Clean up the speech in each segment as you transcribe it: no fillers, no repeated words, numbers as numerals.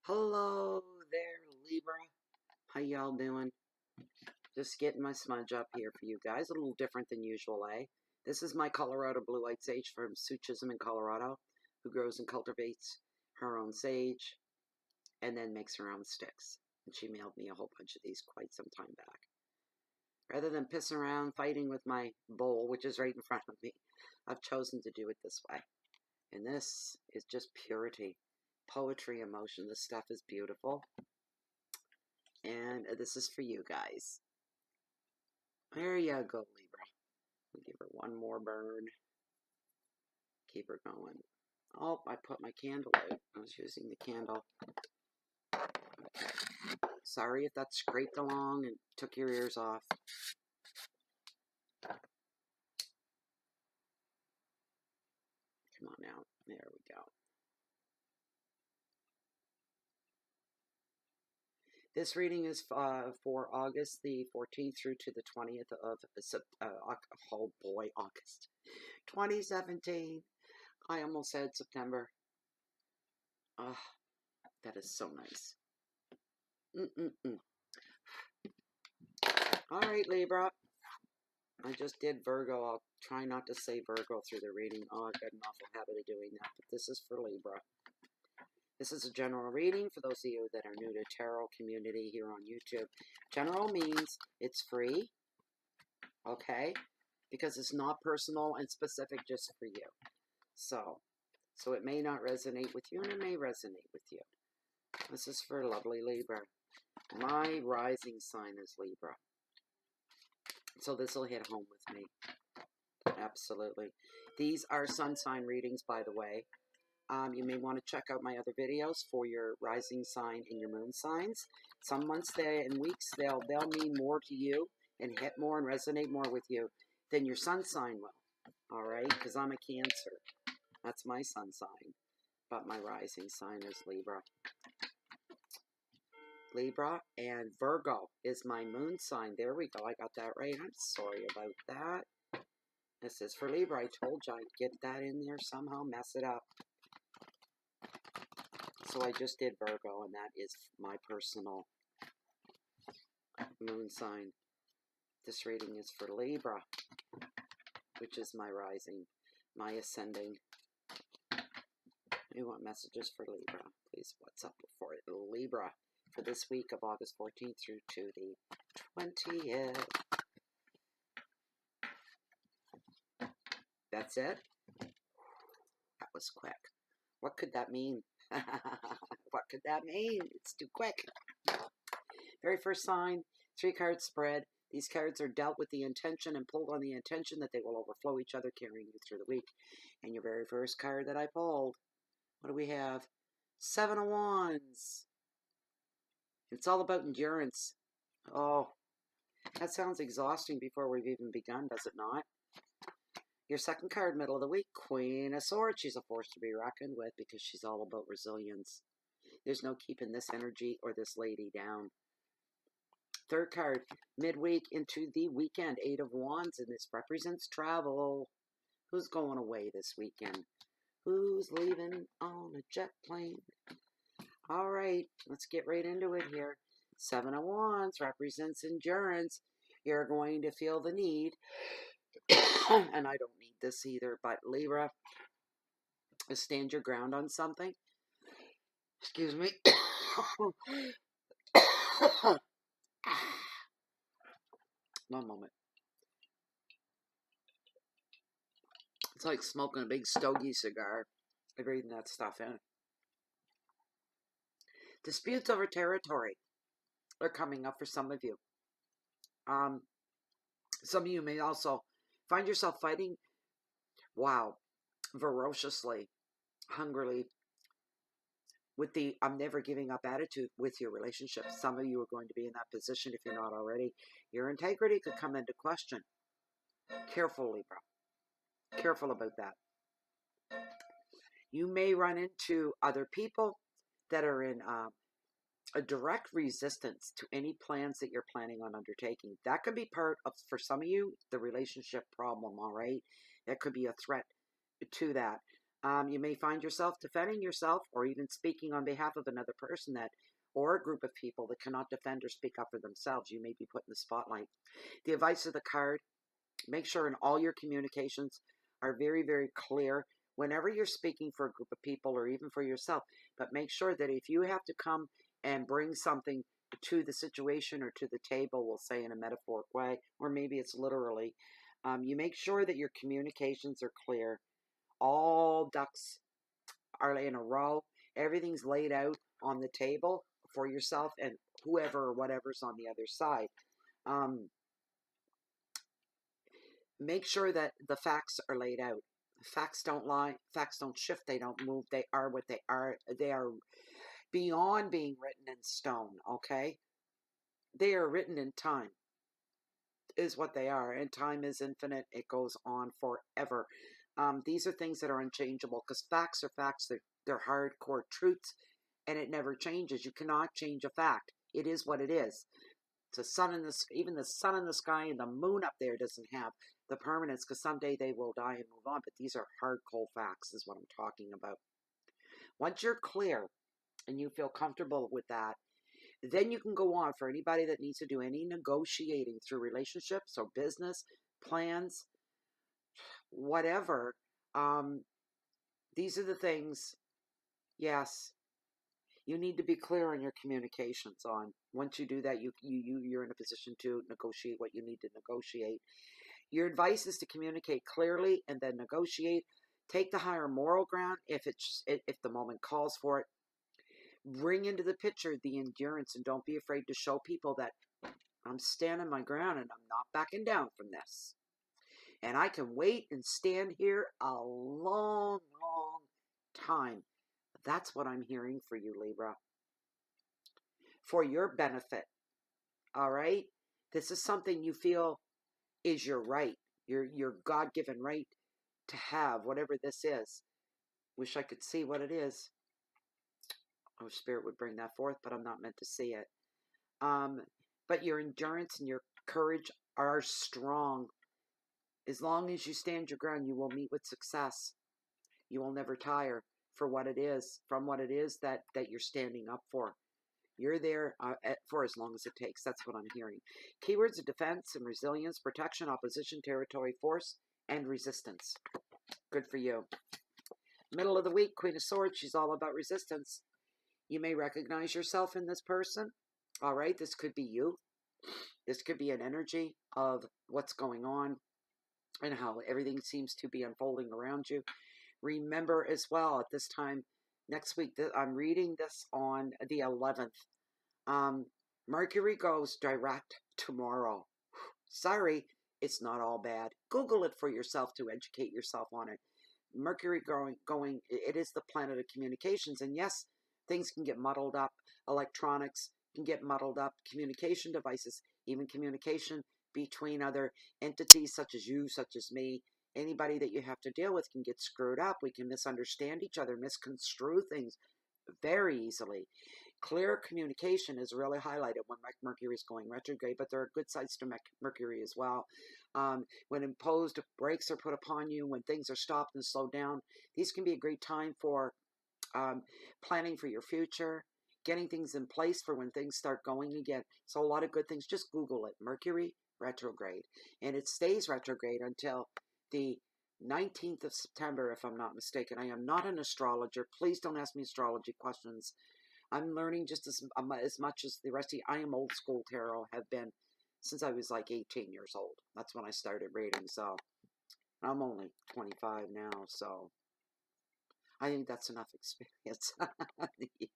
Hello there, Libra. How y'all doing? Just getting my smudge up here for you guys. A little different than usual, eh? This is my Colorado Blue White Sage from Sue Chisholm in Colorado, who grows and cultivates her own sage and then makes her own sticks. And she mailed me a whole bunch of these quite some time back. Rather than piss around fighting with my bowl, which is right in front of me, I've chosen to do it this way. And this is just purity, poetry, emotion. This stuff is beautiful. And this is for you guys. There you go, Libra. I'll give her one more burn. Keep her going. Oh, I put my candle out. I was using the candle. Okay. Sorry if that scraped along and took your ears off. Come on now. There we go. This reading is for August the 14th through to the 20th of August 2017. I almost said September. Ah, that is so nice. All right, Libra. I just did Virgo. I'll try not to say Virgo through the reading. Oh, I've got an awful habit of doing that, but this is for Libra. This is a general reading for those of you that are new to tarot community here on YouTube. General means it's free, okay? Because it's not personal and specific just for you. So it may not resonate with you and it may resonate with you. This is for lovely Libra. My rising sign is Libra. So this will hit home with me. Absolutely. These are sun sign readings, by the way. You may want to check out my other videos for your rising sign and your moon signs. Some months and weeks, they'll mean more to you and hit more and resonate more with you than your sun sign will. All right? Because I'm a Cancer. That's my sun sign. But my rising sign is Libra. Libra and Virgo is my moon sign. There we go. I got that right. I'm sorry about that. This is for Libra. I told you I'd get that in there somehow, mess it up. So I just did Virgo, and that is my personal moon sign. This reading is for Libra, which is my rising, my ascending. You want messages for Libra, please? What's up for Libra for this week of August 14th through to the 20th? That's it? That was quick. What could that mean? What could that mean? It's too quick. Very first sign, 3-card spread. These cards are dealt with the intention and pulled on the intention that they will overflow each other, carrying you through the week. And your very first card that I pulled, what do we have? 7 of Wands. It's all about endurance. Oh, that sounds exhausting before we've even begun, does it not? Your second card, middle of the week, Queen of Swords. She's a force to be reckoned with because she's all about resilience. There's no keeping this energy or this lady down. Third card, midweek into the weekend, 8 of Wands, and this represents travel. Who's going away this weekend? Who's leaving on a jet plane? All right, let's get right into it here. 7 of Wands represents endurance. You're going to feel the need, and I don't need this either, but Libra, stand your ground on something. Excuse me. One moment. It's like smoking a big stogie cigar. I'm reading that stuff in. Disputes over territory are coming up for some of you. Some of you may also find yourself fighting, ferociously, hungrily, with the I'm never giving up attitude with your relationship. Some of you are going to be in that position if you're not already. Your integrity could come into question. Careful, Libra. Careful about that. You may run into other people that are in a direct resistance to any plans that you're planning on undertaking. That could be part of, for some of you, the relationship problem, all right? That could be a threat to that. You may find yourself defending yourself or even speaking on behalf of another person that, or a group of people that cannot defend or speak up for themselves. You may be put in the spotlight. The advice of the card: make sure in all your communications are very, very clear whenever you're speaking for a group of people or even for yourself. But make sure that if you have to come and bring something to the situation or to the table, we'll say in a metaphoric way, or maybe it's literally, you make sure that your communications are clear. All ducks are in a row. Everything's laid out on the table for yourself and whoever or whatever's on the other side. Make sure that the facts are laid out. Facts don't lie. Facts don't shift. They don't move. They are what they are. They are beyond being written in stone, okay? They are written in time, is what they are. And time is infinite. It goes on forever. These are things that are unchangeable because facts are facts. They're hardcore truths, and it never changes. You cannot change a fact. It is what it is. The sun in the even the sun in the sky and the moon up there doesn't have the permanence because someday they will die and move on. But these are hard, cold facts, is what I'm talking about. Once you're clear and you feel comfortable with that, then you can go on for anybody that needs to do any negotiating through relationships or business plans, whatever. These are the things. Yes, you need to be clear on your communications on. Once you do that, you're in a position to negotiate what you need to negotiate. Your advice is to communicate clearly and then negotiate. Take the higher moral ground if the moment calls for it. Bring into the picture the endurance and don't be afraid to show people that I'm standing my ground and I'm not backing down from this. And I can wait and stand here a long, long time. That's what I'm hearing for you, Libra. For your benefit. All right? This is something you feel is your right, your God-given right to have, whatever this is. Wish I could see what it is. Oh, Spirit would bring that forth, but I'm not meant to see it. But your endurance and your courage are strong. As long as you stand your ground, you will meet with success. You will never tire from what it is that you're standing up for. You're there for as long as it takes. That's what I'm hearing. Keywords of defense and resilience, protection, opposition, territory, force, and resistance. Good for you. Middle of the week, Queen of Swords. She's all about resistance. You may recognize yourself in this person. All right, this could be you. This could be an energy of what's going on and how everything seems to be unfolding around you. Remember as well, at this time next week, I'm reading this on the 11th. Mercury goes direct tomorrow. Sorry, it's not all bad. Google it for yourself to educate yourself on it. Mercury going, it is the planet of communications. And yes, things can get muddled up. Electronics can get muddled up. Communication devices, even communication between other entities such as you, such as me, anybody that you have to deal with can get screwed up. We can misunderstand each other, misconstrue things very easily. Clear communication is really highlighted when Mercury is going retrograde, but there are good sides to Mercury as well. When imposed brakes are put upon you, when things are stopped and slowed down, these can be a great time for planning for your future, getting things in place for when things start going again. So a lot of good things. Just Google it, Mercury retrograde. And it stays retrograde until the 19th of September, if I'm not mistaken. I am not an astrologer. Please don't ask me astrology questions. I'm learning just as much as the rest of you. I am old school tarot, have been since I was like 18 years old. That's when I started reading. So I'm only 25 now. So I think that's enough experience. Yeah.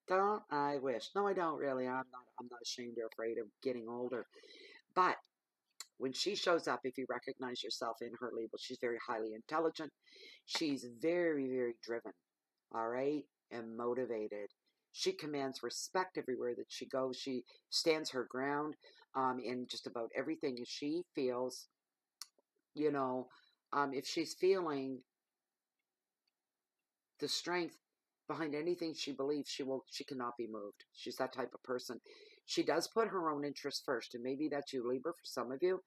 Don't I wish? No, I don't really. I'm not ashamed or afraid of getting older. But when she shows up, if you recognize yourself in her label, she's very highly intelligent. She's very, very driven. All right? And motivated. She commands respect everywhere that she goes. She stands her ground in just about everything she feels. You know, if she's feeling the strength behind anything she believes, she cannot be moved. She's that type of person. She does put her own interests first, and maybe that's you, Libra, for some of you,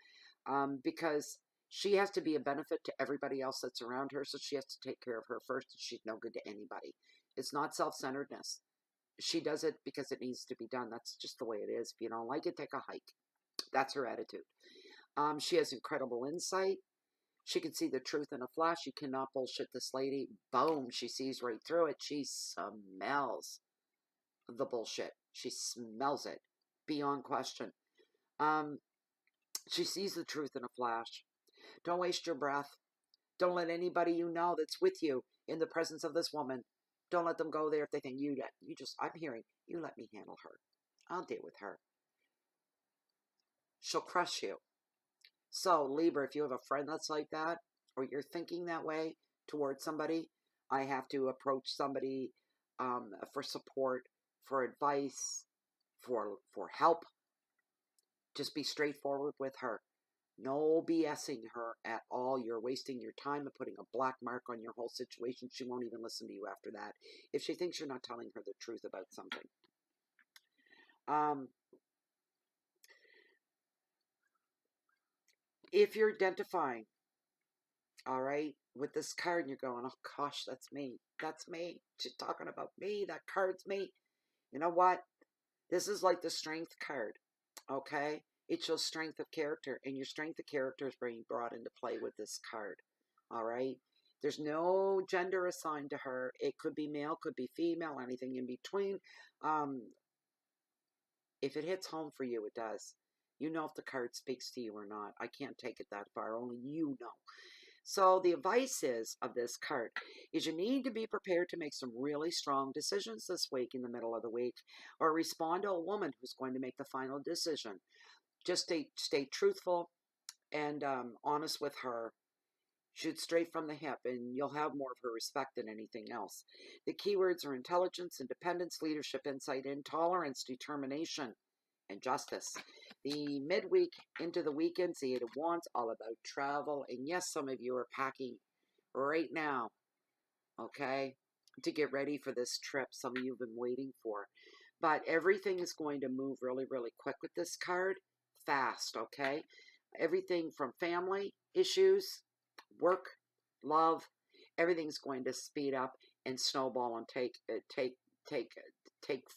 because She has to be a benefit to everybody else that's around her, so she has to take care of her first, and she's no good to anybody. It's not self-centeredness. She does it because it needs to be done. That's just the way it is. If you don't like it, take a hike. That's her attitude. She has incredible insight. She can see the truth in a flash. You cannot bullshit this lady. Boom, she sees right through it. She smells the bullshit. She smells it beyond question. Um, she sees the truth in a flash. Don't waste your breath. Don't let anybody you know that's with you in the presence of this woman. Don't let them go there if they think I'm hearing, you let me handle her. I'll deal with her. She'll crush you. So, Libra, if you have a friend that's like that, or you're thinking that way towards somebody, I have to approach somebody for support, for advice, for help. Just be straightforward with her. No BSing her at all. You're wasting your time and putting a black mark on your whole situation. She won't even listen to you after that if she thinks you're not telling her the truth about something. If you're identifying, all right, with this card and you're going, oh gosh, that's me. That's me. She's talking about me. That card's me. You know what? This is like the strength card, okay? It shows strength of character, and your strength of character is being brought into play with this card, all right? There's no gender assigned to her. It could be male, could be female, anything in between. If it hits home for you, it does. You know if the card speaks to you or not. I can't take it that far. Only you know. So the advice of this card is you need to be prepared to make some really strong decisions this week in the middle of the week, or respond to a woman who's going to make the final decision. Just stay truthful and honest with her. Shoot straight from the hip, and you'll have more of her respect than anything else. The keywords are intelligence, independence, leadership, insight, intolerance, determination, and justice. The midweek into the weekend, the Eight of Wands, all about travel. And yes, some of you are packing right now, okay, to get ready for this trip. Some of you have been waiting for. But everything is going to move really, really quick with this card. Fast, okay? Everything from family issues, work, love, everything's going to speed up and snowball and take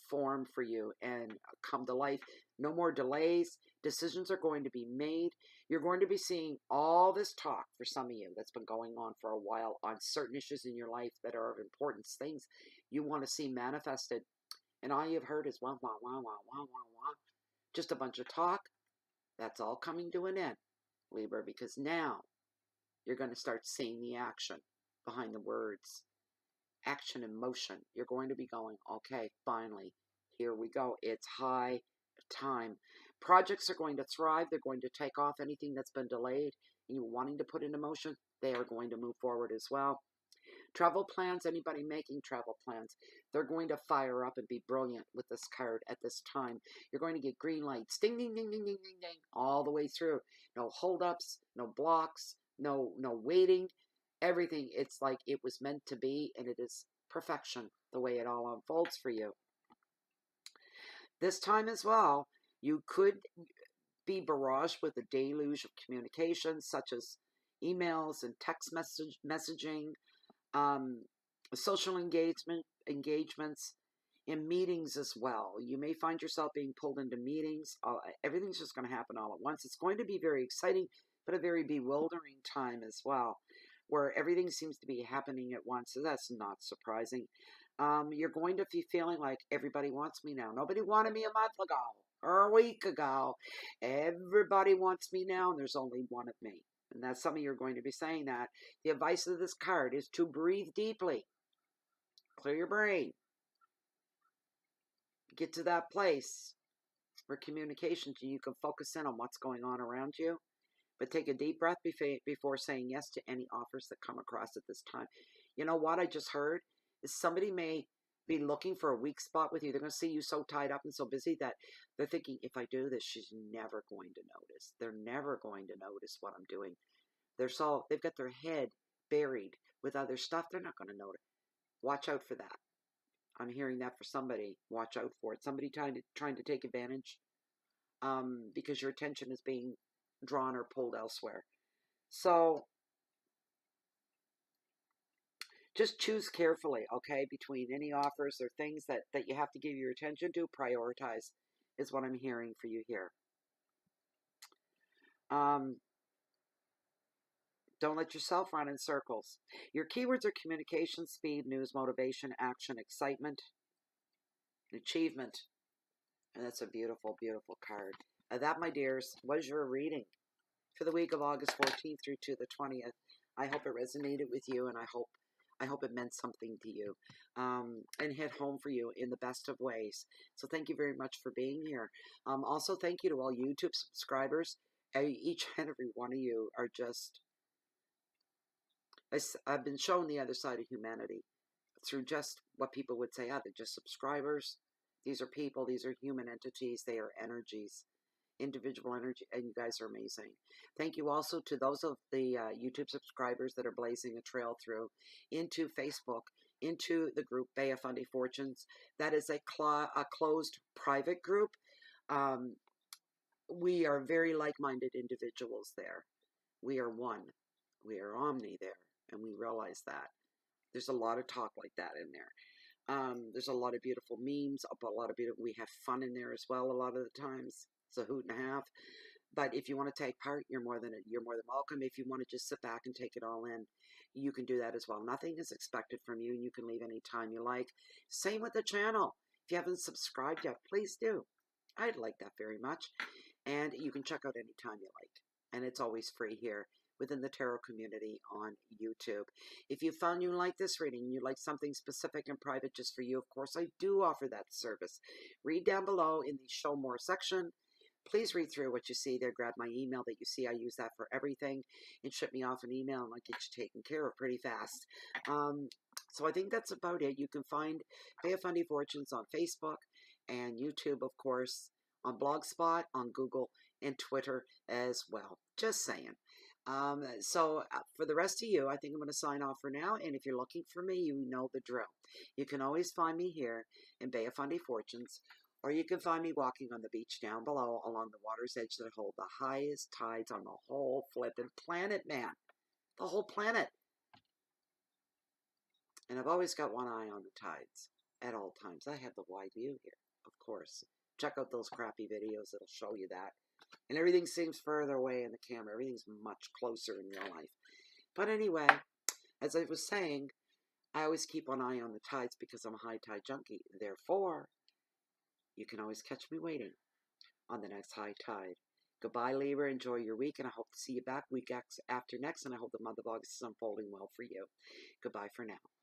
form for you and come to life. No more delays. Decisions are going to be made. You're going to be seeing all this talk for some of you that's been going on for a while on certain issues in your life that are of importance, things you want to see manifested. And all you've heard is wah, wah, wah, wah, wah, wah, wah. Just a bunch of talk. That's all coming to an end, Libra, because now you're going to start seeing the action behind the words. Action and motion. You're going to be going, okay, finally, here we go. It's high time. Projects are going to thrive. They're going to take off anything that's been delayed and you wanting to put into motion. They are going to move forward as well. Travel plans, anybody making travel plans, they're going to fire up and be brilliant with this card at this time. You're going to get green lights, ding, ding, ding, ding, ding, ding, ding, all the way through. No holdups, no blocks, no waiting. Everything, it's like it was meant to be, and it is perfection the way it all unfolds for you. This time as well, you could be barraged with a deluge of communications, such as emails and text messaging, social engagements, and meetings as well. You may find yourself being pulled into meetings. Everything's just going to happen all at once. It's going to be very exciting, but a very bewildering time as well, where everything seems to be happening at once. So that's not surprising. You're going to be feeling like everybody wants me now. Nobody wanted me a month ago or a week ago. Everybody wants me now, and there's only one of me. And that's some of you are going to be saying that. The advice of this card is to breathe deeply. Clear your brain. Get to that place where communication, you can focus in on what's going on around you. But take a deep breath before saying yes to any offers that come across at this time. You know what I just heard? Is somebody may be looking for a weak spot with you. They're going to see you so tied up and so busy that they're thinking, if I do this, she's never going to notice. They're never going to notice what I'm doing. They've got their head buried with other stuff. They're not going to notice. Watch out for that. I'm hearing that for somebody. Watch out for it. Somebody trying to take advantage because your attention is being drawn or pulled elsewhere. So just choose carefully, okay, between any offers or things that you have to give your attention to. Prioritize is what I'm hearing for you here. Don't let yourself run in circles. Your keywords are communication, speed, news, motivation, action, excitement, achievement. And that's a beautiful, beautiful card. That, my dears, was your reading for the week of August 14th through to the 20th. I hope it resonated with you, and I hope it meant something to you, and hit home for you in the best of ways. So thank you very much for being here. Also, thank you to all YouTube subscribers. Each and every one of you are just, I've been shown the other side of humanity through just what people would say, they're just subscribers. These are people, these are human entities, they are energies, individual energy, and you guys are amazing. Thank you also to those of the YouTube subscribers that are blazing a trail through into Facebook, into the group Bea Fundy Fortunes. That is a closed private group. We are very like-minded individuals there. We are one. We are omni there, and we realize that. There's a lot of talk like that in there. There's a lot of beautiful memes, we have fun in there as well a lot of the times. It's a hoot and a half. But if you want to take part, you're more than welcome. If you want to just sit back and take it all in, you can do that as well. Nothing is expected from you, and you can leave any time you like. Same with the channel. If you haven't subscribed yet, please do. I'd like that very much. And you can check out any time you like. And it's always free here within the tarot community on YouTube. If you found you like this reading, you like something specific and private just for you, of course, I do offer that service. Read down below in the Show More section. Please read through what you see there. Grab my email that you see. I use that for everything. And ship me off an email, and I'll get you taken care of pretty fast. So I think that's about it. You can find Bea Fundy Fortunes on Facebook and YouTube, of course, on Blogspot, on Google, and Twitter as well. Just saying. So for the rest of you, I think I'm going to sign off for now. And if you're looking for me, you know the drill. You can always find me here in Bea Fundy Fortunes, or you can find me walking on the beach down below along the water's edge that hold the highest tides on the whole flippin' planet, man. The whole planet. And I've always got one eye on the tides at all times. I have the wide view here, of course. Check out those crappy videos. It'll show you that. And everything seems further away in the camera. Everything's much closer in real life. But anyway, as I was saying, I always keep one eye on the tides because I'm a high tide junkie. Therefore, you can always catch me waiting on the next high tide. Goodbye, Libra. Enjoy your week, and I hope to see you back week after next, and I hope the month of August is unfolding well for you. Goodbye for now.